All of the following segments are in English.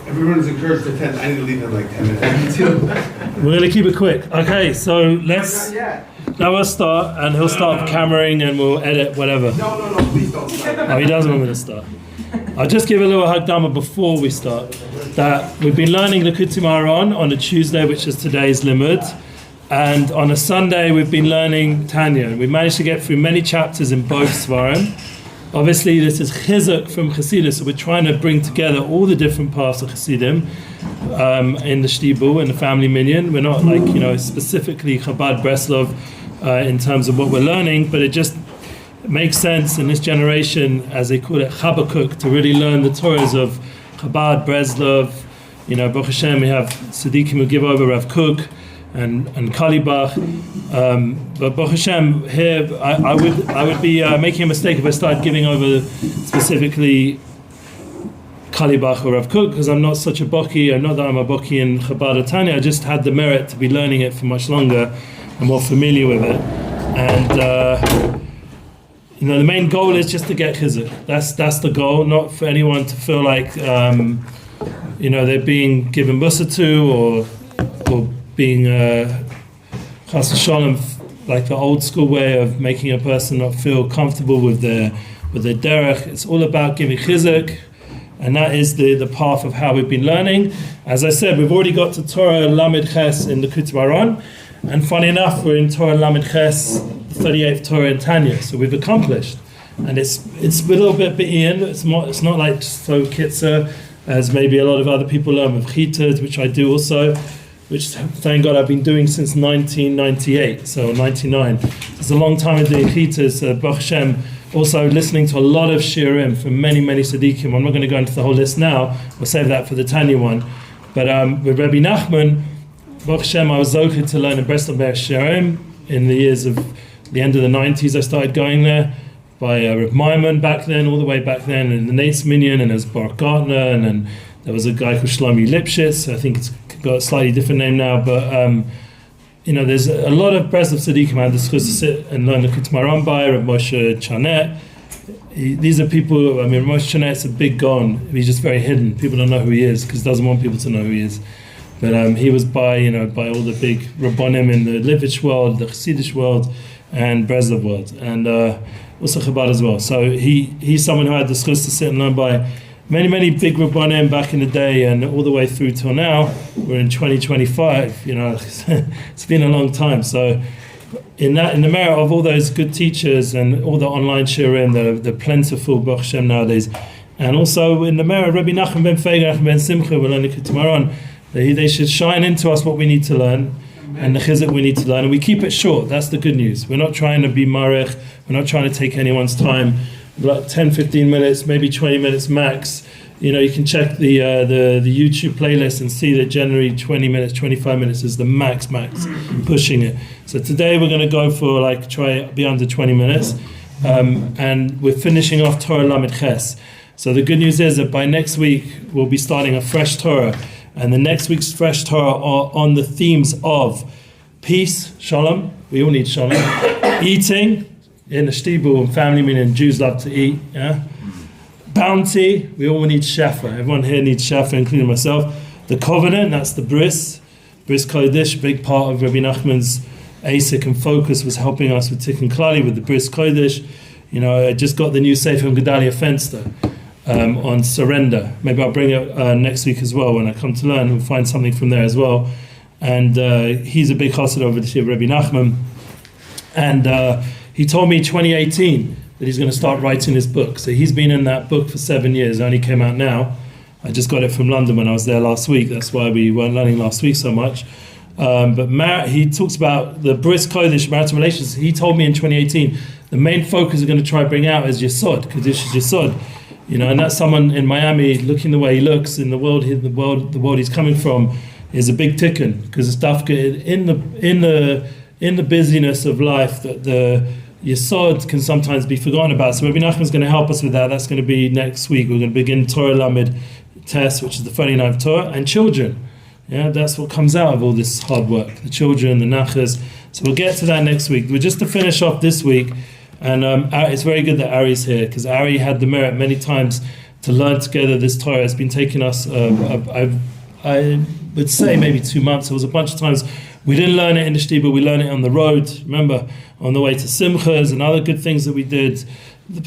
Everyone's encouraged to attend. I need to leave in like 10 minutes too. We're going to keep it quick. Okay, so let's. Now we'll start, and he'll start cameraing, and we'll edit whatever. No, please don't start. Oh, he doesn't want me to start. I'll just give a little hagdama before we start. That we've been learning Likutei Moharan on a Tuesday, which is today's limud, and on a Sunday we've been learning Tanya. And we've managed to get through many chapters in both Svarim. Obviously, this is Chizzuk from Chassidus, so we're trying to bring together all the different parts of Chassidim in the Shtiebel, in the Family Minyan. We're not specifically Chabad Breslov in terms of what we're learning, but it just makes sense in this generation, as they call it, Chabakuk, to really learn the Torahs of Chabad, Breslov. Baruch Hashem, we have Tzaddikim who give over Rav Kook and Kalibach, but Baruch Hashem here I would be making a mistake if I started giving over specifically Kalibach or Rav Kook, because I'm not such a Boki. Not that I'm a Boki in Chabad or Tanya. I just had the merit to be learning it for much longer and more familiar with it. And the main goal is just to get Chizzuk. That's the goal, not for anyone to feel like they're being given musa to or being chas v'shalom, like the old school way of making a person not feel comfortable with their derech. It's all about giving Chizzuk, and that is the path of how we've been learning. As I said, we've already got to Torah Lamed Ches in the Likutei Moharan, and funny enough, we're in Torah Lamed Ches, 38th Torah in Tanya, so we've accomplished. And it's a little bit Be'in. It's not like so kitzer as maybe a lot of other people learn with Chitas, which I do also, which thank God I've been doing since 1998, so 99. It's a long time in doing Chitas. Baruch Hashem, also listening to a lot of shiurim from many tzaddikim. I'm not going to go into the whole list now. We'll save that for the Tanya one. But with Rabbi Nachman, Baruch Hashem, I was zochid to learn in Breslov shiurim in the years of the end of the 90s. I started going there by Reb Maimon back then, all the way back then, in the Nates Minyan, and there's Baruch Gartner, and then there was a guy called Shlomi Lipschitz. I think it's got a slightly different name now, but there's a lot of Breslov tzaddikim I had the chance to sit and learn the Likutei Moharan by Rav Moshe Chanet. These are people. Rav Moshe Chanet's a big gon. He's just very hidden. People don't know who he is because he doesn't want people to know who he is. But he was by all the big Rabbonim in the Levitch world, the Chassidish world, and Breslov world, and also Chabad as well. So he's someone who I had the chance to sit and learn by many big Rabbanim back in the day, and all the way through till now. We're in 2025. It's been a long time. So in the merit of all those good teachers and all the online shiurim, the plentiful Baruch Hashem nowadays, and also in the merit of Rabbi Nachman ben Faiga ben Simcha, we're learning Likutei Moharan. They should shine into us what we need to learn, and the Chizzuk we need to learn, and we keep it short. That's the good news. We're not trying to be marech. We're not trying to take anyone's time. Like 10-15 minutes, maybe 20 minutes max. You can check the YouTube playlist and see that generally 20 minutes, 25 minutes is the max pushing it. So today we're going to go for try be under 20 minutes, and we're finishing off Torah Lamed Ches. So the good news is that by next week we'll be starting a fresh Torah, and the next week's fresh Torah are on the themes of peace, shalom. We all need shalom. Eating. In the Shtiebel and Family Minyan, Jews love to eat. Yeah? Bounty, we all need shefa. Everyone here needs shefa, including myself. The covenant, that's the bris kodesh. A big part of Rabbi Nachman's ASIC and focus was helping us with Tikkun Klali with the bris kodesh. I just got the new Sefer from Gedalia Fenster on surrender. Maybe I'll bring it next week as well when I come to learn. We'll find something from there as well. And he's a big chassid over the Rabbi Nachman, and he told me 2018 that he's going to start writing his book. So he's been in that book for 7 years. It only came out now. I just got it from London when I was there last week. That's why we weren't learning last week so much. But he talks about the Bris Kodesh, marital relations. He told me in 2018, the main focus we're going to try to bring out is Yesod, Kaddish is Yesod. And that's someone in Miami looking the way he looks in the world he's coming from is a big tikkun, because it's dafka in the busyness of life that the Yesod can sometimes be forgotten about. So Rabbi Nachman's going to help us with that. That's going to be next week. We're going to begin Torah Lamed Test, which is the 39th Torah, and children. Yeah, that's what comes out of all this hard work. The children, the nachas. So we'll get to that next week. But just to finish off this week, and it's very good that Ari's here, because Ari had the merit many times to learn together this Torah. It's been taking us, I would say, maybe 2 months. It was a bunch of times. We didn't learn it in the Shtiebel, we learned it on the road. Remember, on the way to Simchas and other good things that we did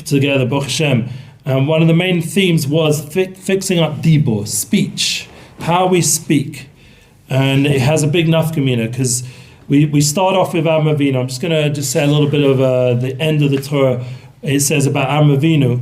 together, Baruch Hashem. And one of the main themes was fixing up dibur, speech, how we speak. And it has a big nafkamina, because we start off with Avraham Avinu. I'm just going to say a little bit of the end of the Torah. It says about Avraham Avinu.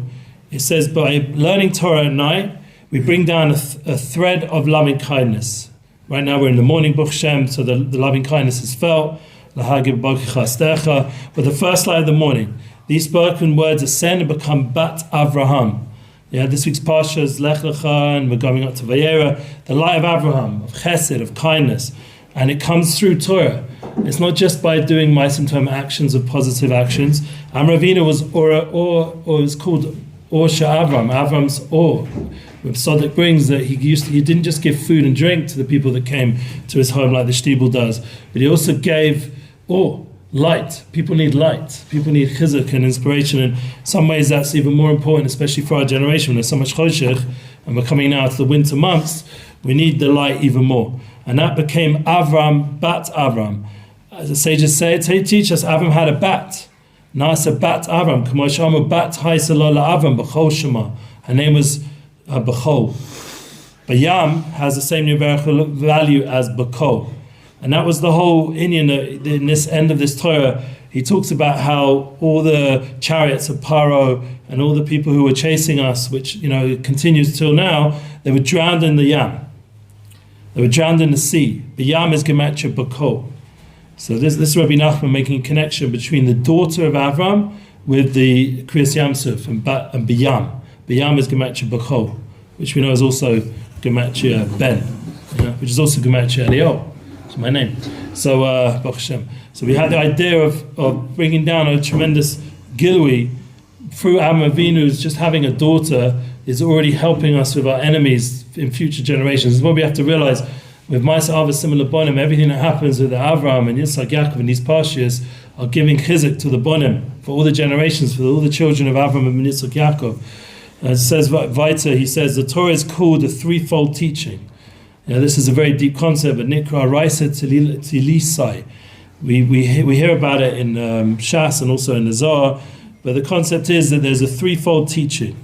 It says, by learning Torah at night, we bring down a thread of loving kindness. Right now we're in the morning, Baruch Hashem, so the loving kindness is felt. But the first light of the morning, these spoken words ascend and become Bat Avraham. Yeah, this week's Parsha is Lech Lecha, and we're going up to Vayera, the light of Avraham, of Chesed, of kindness. And it comes through Torah. It's not just by doing Ma'asim Tov actions, of positive actions. Avraham Avinu was called Or Sha'Avram, Avram's Or. Tzaddik brings that he didn't just give food and drink to the people that came to his home like the Shtiebel does, but he also gave light. People need light. People need Chizzuk and inspiration. And in some ways that's even more important, especially for our generation when there's so much choshech, and we're coming now to the winter months, we need the light even more. And that became Avram, Bat Avram. As the sages say, they teach us Avram had a bat. Nasa Bat Avram, Kamoshama Bat Haisalola Avram, Bkol Shema. Her name was Bkol. Bayam has the same numerical value as Bkol. And that was the whole Inyan in this end of this Torah. He talks about how all the chariots of Paro and all the people who were chasing us, which continues till now, they were drowned in the Yam. They were drowned in the sea. The Yam is Gematria Bkol. So this is Rabbi Nachman making a connection between the daughter of Avram with the Kriyas Yamsuf and Biyam. Biyam is Gematria Bkol, which we know is also Gematria Ben, which is also Gematria Eliyahu. It's my name. So Baruch Hashem. So we had the idea of bringing down a tremendous gilui through Avraham Avinu's just having a daughter is already helping us with our enemies in future generations. This is what we have to realize. With Ma'aseh Avos similar Bonim, everything that happens with Avraham and Yitzchak, Yaakov and these Parshias are giving Chizzuk to the Bonim for all the generations, for all the children of Avraham and Yitzchak, Yaakov. As it says Vaita, he says the Torah is called a threefold teaching. This is a very deep concept, but Nikra Raisa Tilisai. We hear about it in Shas and also in the Zohar, but the concept is that there's a threefold teaching.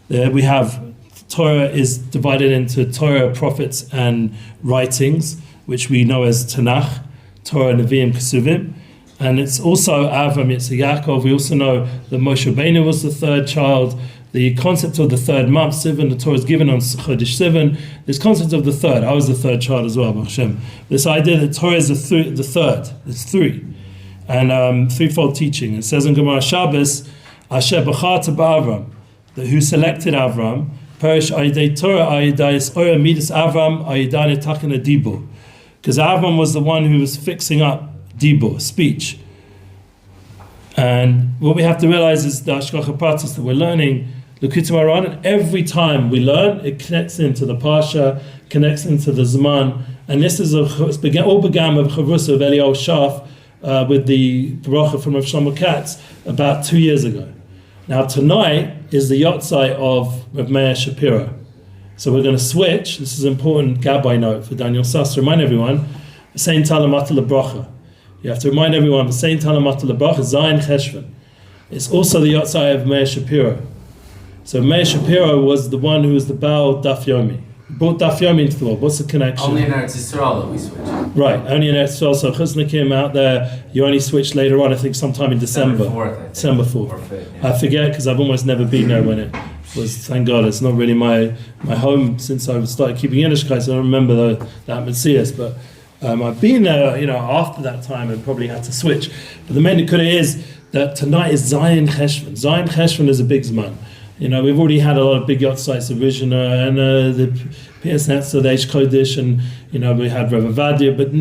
We have Torah is divided into Torah, prophets, and writings, which we know as Tanakh, Torah, Nevi'im, Kesuvim. And it's also Avraham, Yitzchak, Yaakov. We also know that Moshe Rabbeinu was the third child. The concept of the third month, Sivan, the Torah is given on Chodesh Sivan. This concept of the third, I was the third child as well, Baruch Hashem. This idea that Torah is the third, it's three. And threefold teaching. It says in Gemara Shabbos, Asher B'charta B'Avram, that who selected Avram, Perish Ayidei Torah, Ayidei Ora Midas Avram, Ayidane Takana Dibur. Because Avram was the one who was fixing up Dibur, speech. And what we have to realize is the Hashgacha Pratis that we're learning, Likutei Moharan, and every time we learn, it connects into the Parsha, connects into the Zman, and this is all began with Chavrusa of Eliyahu Shaf with the Baruch from Rav Shlomo Katz about 2 years ago. Now tonight is the Yotzai of Rav Meir Shapiro. So we're going to switch, this is an important Gabbai note for Daniel Sass to remind everyone, Saint Talamata Lebracha. You have to remind everyone, Saint Talamata Lebracha, Zayin Cheshvan. It's also the Yotzai of Meir Shapiro. So Meir Shapiro was the one who was the Baal Daf Yomi. He brought Daf Yomi into the world. What's the connection? Only in Eretz Yisrael that we switch. Right, only in Eretz Yisrael. So Chizna came out there, you only switched later on, I think sometime in December. December 4th, I think. December 4th. Or 5th, yeah. I forget because I've almost never been there when it was, thank God, it's not really my home since I started keeping Yiddishkeit, so I don't remember that Matthias, but I've been there, after that time and probably had to switch. But the main Likutei is that tonight is Zion Cheshvan. Zion Cheshvan is a big Zman. We've already had a lot of big yacht sites of Rishona and the P.S. Netzer, the Eish Kodesh, and we had Rebbe Vadia, but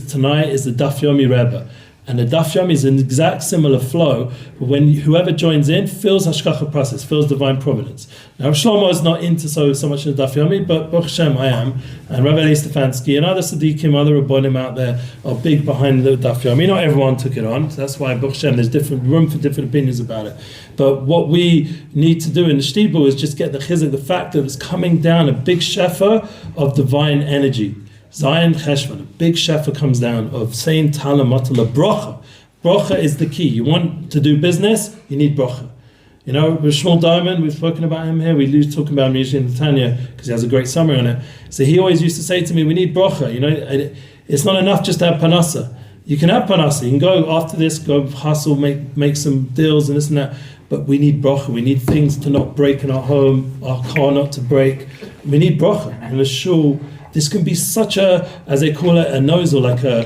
tonight is the Daf Yomi Rebbe. And the Daf Yomi is an exact similar flow, but when whoever joins in feels Hashkacha process, feels divine providence. Now Shlomo is not into so much in the Daf Yomi, but Baruch Hashem I am, and Rabbi Eli Stefansky and other Tzaddikim, other Rabbonim out there are big behind the Daf Yomi. Not everyone took it on, so that's why Baruch Hashem there's different room for different opinions about it. But what we need to do in the Shtiebel is just get the Chizzuk, the fact that it's coming down a big shefa of divine energy. Zion Cheshvan, a big shefa comes down of saying Talamatala Brocha. Brocha is the key. You want to do business, you need Brocha. With Shmuel Diamond, we've spoken about him here. We used to talk about him usually in the Tanya because he has a great summary on it. So he always used to say to me, we need Brocha. It's not enough just to have Panasa. You can have Panasa. You can go after this, go hustle, make some deals and this and that. But we need Brocha. We need things to not break in our home, our car not to break. We need Brocha. And the shul, this can be such a, as they call it, a nozzle, like a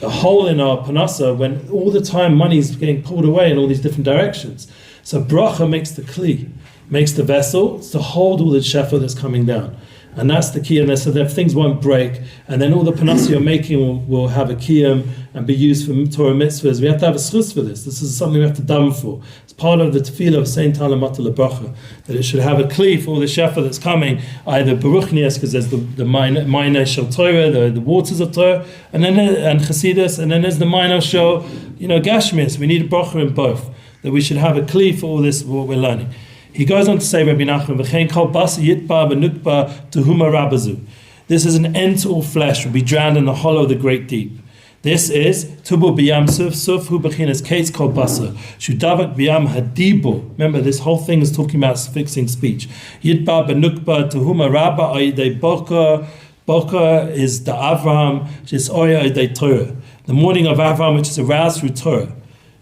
hole in our panasa when all the time money's getting pulled away in all these different directions. So bracha makes the kli, makes the vessel to hold all the shefa that's coming down. And that's the key, and so that things won't break, and then all the panasa you're making will have a kiyum and be used for Torah mitzvahs. We have to have a schus for this. This is something we have to daven for. It's part of the tefillah of saying Talamata lebracha, that it should have a kli for all the shefa that's coming, either baruchnias, because there's the minor shel Torah, the waters of Torah, and Chassidus, and then there's the minor shel, gashmias. We need a bracha in both, that we should have a kli for all this, what we're learning. He goes on to say, Rabbi Nachman, v'chein kol basa yitba b'nukba tuhuma rabazu. This is an end to all flesh, will be drowned in the hollow of the great deep. This is tubu b'yam suf hu b'chinas kates kol basa shudavak b'yam hadibo. Remember, this whole thing is talking about fixing speech. Yitba b'nukba tuhuma rabba ayidei boka. Boka is the Avraham, which is oya ayidei Torah. The morning of Avraham, which is aroused through Torah.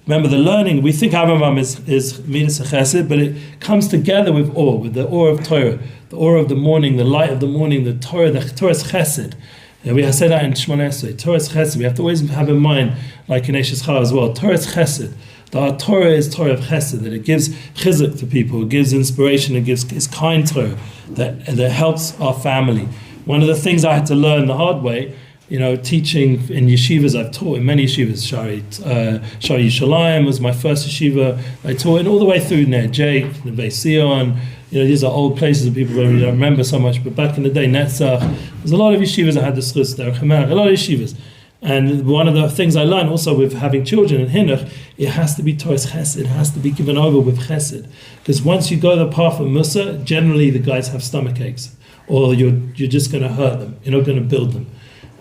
Remember the learning, we think Avraham is Midas Chesed, but it comes together with the awe of Torah, the awe of the morning, the light of the morning, the Toras Chessed. And we have said that in Shemona Esrei, Toras Chessed. We have to always have in mind, like in Eshes Chal as well, Toras Chessed. Our Torah is Torah of Chesed, that it gives Chizzuk to people, it gives inspiration, it's kind Torah that helps our family. One of the things I had to learn the hard way, teaching in yeshivas, I've taught in many yeshivas. Shari Yishalayim was my first yeshiva. I taught in all the way through Ner Jake, Neve Sion. These are old places that people don't remember so much. But back in the day, Netzach, there's a lot of yeshivas that had the schus there, a lot of yeshivas. And one of the things I learned also with having children in Hinuch, it has to be Toras Chessed. It has to be given over with Chesed. Because once you go the path of Musa, generally the guys have stomach aches, or you're just going to hurt them. You're not going to build them.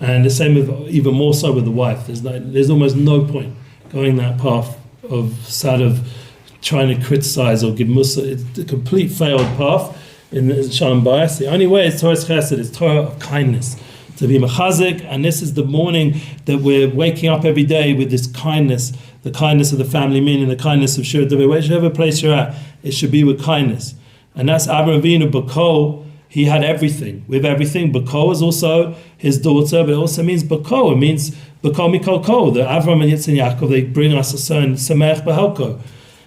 And the same with, even more so with the wife. There's almost no point going that path of sort of trying to criticize or give Musa. It's a complete failed path in Shalom Bayis. The only way is Toras Chessed, is Torah of kindness. To be mechazik, and this is the morning that we're waking up every day with this kindness, the kindness of the family minyan, the kindness of Shur David. Whichever place you're at, it should be with kindness. And that's Avraham Avinu, Bkol. He had everything. With everything, Bkol is also his daughter, but it also means Bkol. It means Bkol Mikol Kol. The Avraham and Yitzhak and Yaakov, they bring us a son, Samech B'Helko.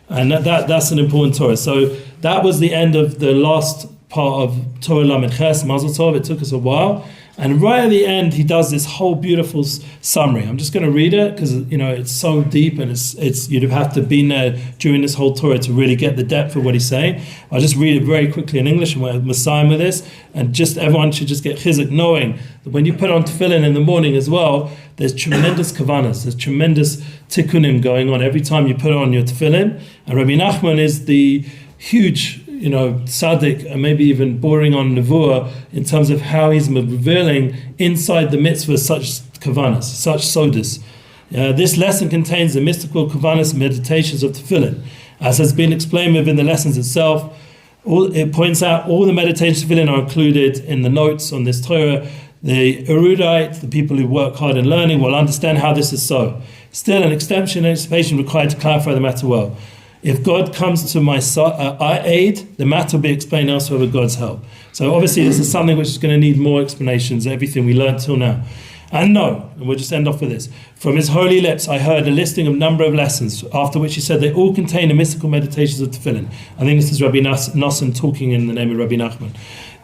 And that's an important Torah. So that was the end of the last part of Torah Lamed Ches, Mazel Tov. It took us a while. And right at the end, he does this whole beautiful summary. I'm just going to read it because it's so deep, and it's you'd have to be there during this whole Torah to really get the depth of what he's saying. I'll just read it very quickly in English, and we're Messiah with this, and just everyone should just get Chizzuk, knowing that when you put on Tefilin in the morning as well, there's tremendous kavanas, there's tremendous tikkunim going on every time you put on your Tefilin. And Rabbi Nachman is the huge tzaddik, and maybe even bordering on nevuah in terms of how he's revealing inside the mitzvah such kavanas, such sodas. This lesson contains the mystical kavanas meditations of tefillin, as has been explained within the lessons itself. It points out all the meditations of tefillin are included in the notes on this Torah. The erudite, the people who work hard in learning, will understand how this is so. Still, an extension and explanation required to clarify the matter well. If God comes to my aid, the matter will be explained elsewhere with God's help. So obviously this is something which is going to need more explanations, everything we learned till now. And we'll just end off with this. From his holy lips, I heard a listing of number of lessons, after which he said they all contain the mystical meditations of Tefilin. I think this is Rabbi Nosson talking in the name of Rabbi Nachman.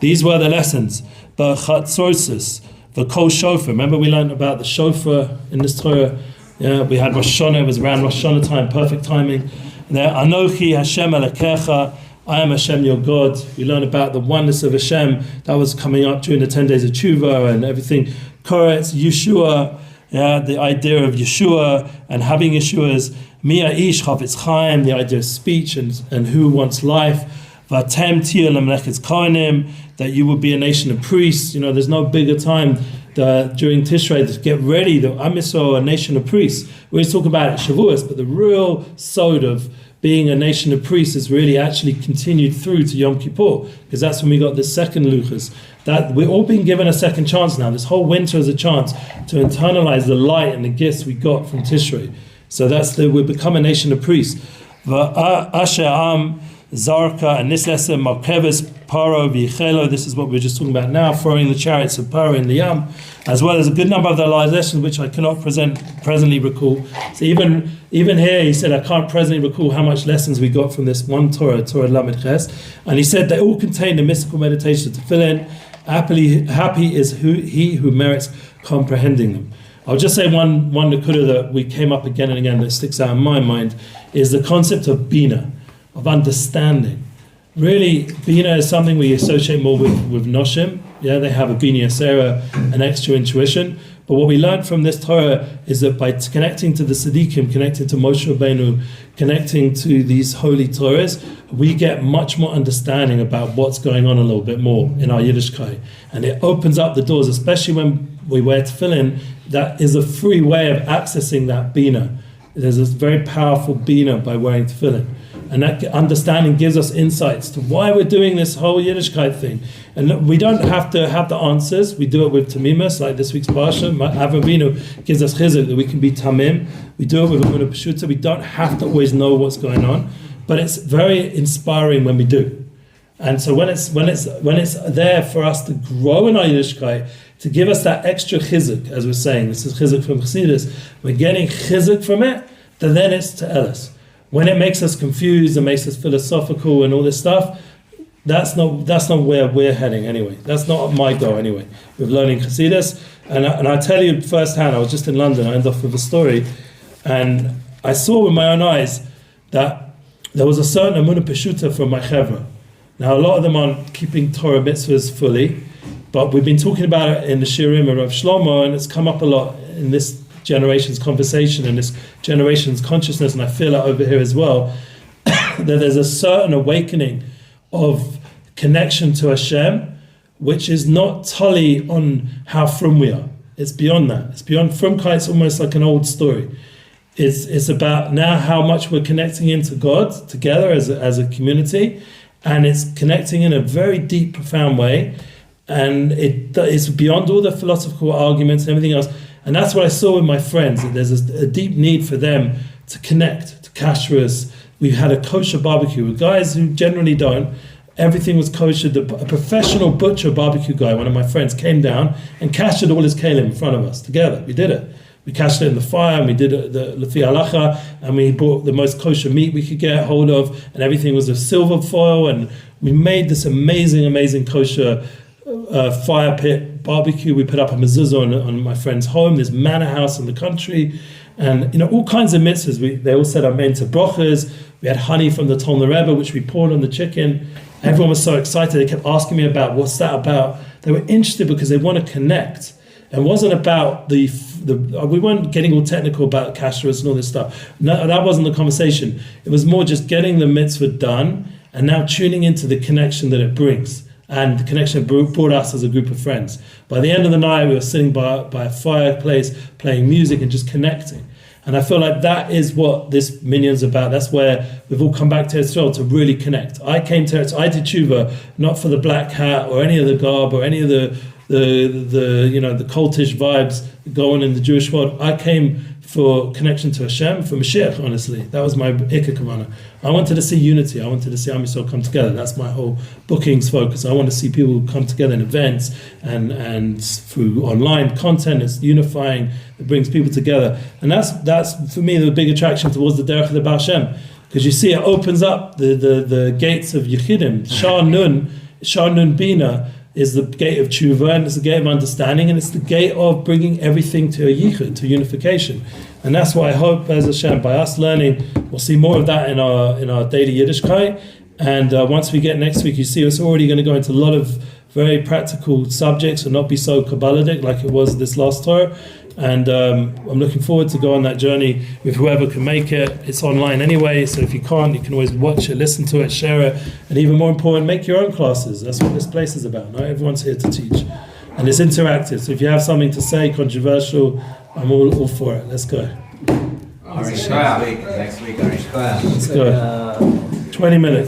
These were the lessons. B'chatzosus, Bkol shofar. Remember we learned about the shofar in this Torah? Yeah, we had Rosh Hashanah, it was around Rosh Hashanah time, perfect timing. There, Anochi Hashem Elokecha, I am Hashem your God. We learned about the oneness of Hashem that was coming up during the 10 days of Tshuva and everything. Koretz, Yeshua, the idea of Yeshua and having Yeshua's Mia Ish Chavetz Chaim, the idea of speech and who wants life. Vatem Tia Lemlechetz Kohanim, that you will be a nation of priests. There's no bigger time during Tishrei to get ready. The Am Yisrael, a nation of priests. We always talk about it Shavuos, but the real sod of being a nation of priests is really actually continued through to Yom Kippur, because that's when we got the second luchas. That we're all being given a second chance now. This whole winter is a chance to internalize the light and the gifts we got from Tishrei. So we become a nation of priests. Asher Am Zarka and Nislesa Markeves Paro Vichelo. This is what we're just talking about now, throwing the chariots of Paro in the Yam, as well as a good number of the lessons which I cannot presently recall. So even here he said I can't presently recall how much lessons we got from this one Torah Lamed Ches, and he said they all contain the mystical meditation to Tefilin. Happy is he who merits comprehending them. I'll just say one Nakuda that we came up again and again that sticks out in my mind is the concept of Binah, of understanding. Really, Binah is something we associate more with Noshim. Yeah, they have a Binah Yasera, an extra intuition. But what we learned from this Torah is that by connecting to the Tzaddikim, connecting to Moshe Rabbeinu, connecting to these holy Torahs, we get much more understanding about what's going on a little bit more in our Yiddishkeit. And it opens up the doors, especially when we wear tefillin. That is a free way of accessing that Binah. There's a very powerful Binah by wearing tefillin. And that understanding gives us insights to why we're doing this whole Yiddishkeit thing. And we don't have to have the answers. We do it with Tamimus, like this week's Parsha. Avraham Avinu gives us Chizzuk that we can be Tamim. We do it with Amunah Peshuta. We don't have to always know what's going on, but it's very inspiring when we do. And so when it's there for us to grow in our Yiddishkeit, to give us that extra Chizzuk, as we're saying, this is Chizzuk from Chassidus. We're getting Chizzuk from it, then it's to Elis. When it makes us confused and makes us philosophical and all this stuff, that's not where we're heading anyway. That's not my goal anyway, with learning Chassidus. And I tell you firsthand, I was just in London, I end off with a story, and I saw with my own eyes that there was a certain Amunah Peshuta from my Chevra. Now a lot of them aren't keeping Torah mitzvahs fully, but we've been talking about it in the Shirim of Rav Shlomo, and it's come up a lot in this generation's conversation and this generation's consciousness, and I feel it over here as well, that there's a certain awakening of connection to Hashem, which is not totally on how frum we are. It's beyond that. It's beyond frumkeit. It's almost like an old story. It's about now how much we're connecting into God together as a community, and it's connecting in a very deep, profound way, and it's beyond all the philosophical arguments and everything else. And that's what I saw with my friends, that there's a deep need for them to connect to kashrus. We had a kosher barbecue with guys who generally don't. Everything was kosher. A professional butcher barbecue guy, one of my friends, came down and kashered all his kalim in front of us together. We did it. We kashed it in the fire, and we did it the lefi halacha, and we bought the most kosher meat we could get hold of, and everything was of silver foil, and we made this amazing kosher fire pit barbecue. We put up a mezuzah on my friend's home, this manor house in the country, and all kinds of mitzvahs. They all said amen to brochas. We had honey from the Talmud Rebbe, which we poured on the chicken. Everyone was so excited. They kept asking me about what's that about. They were interested because they want to connect. It wasn't about we weren't getting all technical about kashrus and all this stuff. No, that wasn't the conversation. It was more just getting the mitzvah done and now tuning into the connection that it brings. And the connection brought us as a group of friends. By the end of the night, we were sitting by a fireplace, playing music and just connecting. And I feel like that is what this minyan's about. That's where we've all come back to Israel to really connect. I did tshuva not for the black hat or any of the garb or any of the cultish vibes going in the Jewish world. I came for connection to Hashem, for Mashiach, honestly. That was my Ikka Kavanah. I wanted to see unity. I wanted to see Am Yisrael come together. That's my whole bookings focus. I want to see people come together in events and through online content. It's unifying. It brings people together. And that's for me, the big attraction towards the Derech of the Baal Shem. Because you see, it opens up the gates of Yechidim. Shah Nun Bina is the gate of tshuva, and it's the gate of understanding, and it's the gate of bringing everything to a yichud, to unification. And that's why I hope, as Hashem, by us learning, we'll see more of that in our daily Yiddishkeit. And once we get next week, you see, it's already going to go into a lot of very practical subjects and not be so Kabbalistic like it was this last Torah. And I'm looking forward to go on that journey with whoever can make it. It's online anyway, so if you can't, you can always watch it, listen to it, share it, and even more important, make your own classes. That's what this place is about. Not everyone's here to teach. And it's interactive, so if you have something to say, controversial, I'm all for it. Let's go. Next week, Let's go. 20 minutes.